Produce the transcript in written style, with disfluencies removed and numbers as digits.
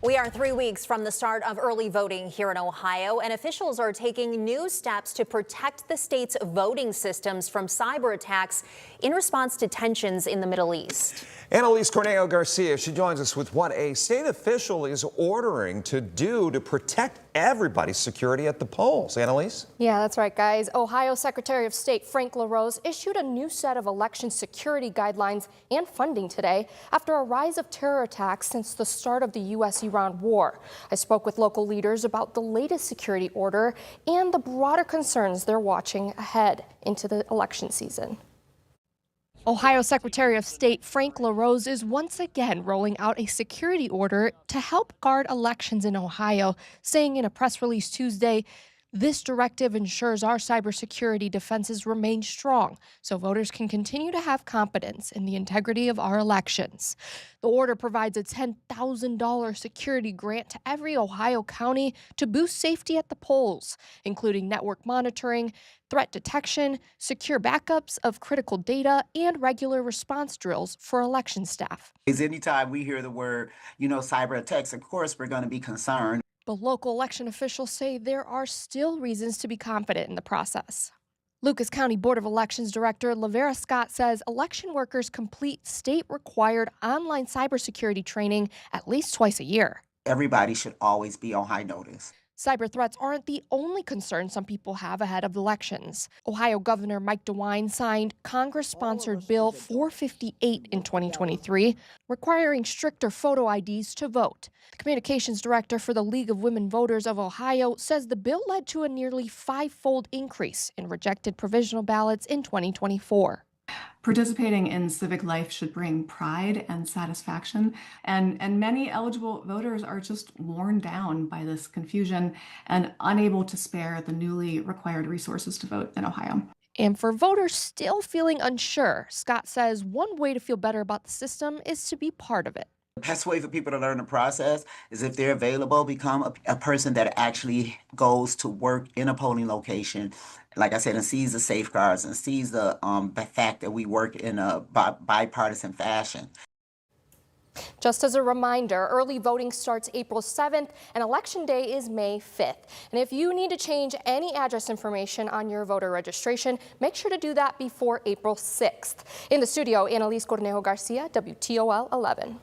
We are 3 weeks from the start of early voting here in Ohio, and officials are taking new steps to protect the state's voting systems from cyber attacks in response to tensions in the Middle East. Annalise Cornejo-Garcia, she joins us with what a state official is ordering to do to protect everybody's security at the polls. Annalise? Yeah, that's right, guys. Ohio Secretary of State Frank LaRose issued a new set of election security guidelines and funding today after a rise of terror attacks since the start of the U.S.-Iran war. I spoke with local leaders about the latest security order and the broader concerns they're watching ahead into the election season. Ohio Secretary of State Frank LaRose is once again rolling out a security order to help guard elections in Ohio, saying in a press release Tuesday, "This directive ensures our cybersecurity defenses remain strong so voters can continue to have confidence in the integrity of our elections." The order provides a $10,000 security grant to every Ohio county to boost safety at the polls, including network monitoring, threat detection, secure backups of critical data, and regular response drills for election staff. Anytime we hear the word, cyber attacks, of course, we're going to be concerned. But local election officials say there are still reasons to be confident in the process. Lucas County Board of Elections Director Lavera Scott says election workers complete state-required online cybersecurity training at least twice a year. Everybody should always be on high notice. Cyber threats aren't the only concern some people have ahead of elections. Ohio Governor Mike DeWine signed Congress-sponsored Bill 458 in 2023, requiring stricter photo IDs to vote. The communications director for the League of Women Voters of Ohio says the bill led to a nearly five-fold increase in rejected provisional ballots in 2024. Participating in civic life should bring pride and satisfaction, and many eligible voters are just worn down by this confusion and unable to spare the newly required resources to vote in Ohio. And for voters still feeling unsure, Scott says one way to feel better about the system is to be part of it. The best way for people to learn the process is if they're available, become a person that actually goes to work in a polling location, like I said, and sees the safeguards and sees the fact that we work in a bipartisan fashion. Just as a reminder, early voting starts April 7th and Election Day is May 5th. And if you need to change any address information on your voter registration, make sure to do that before April 6th. In the studio, Annalise Cornejo-Garcia, WTOL 11.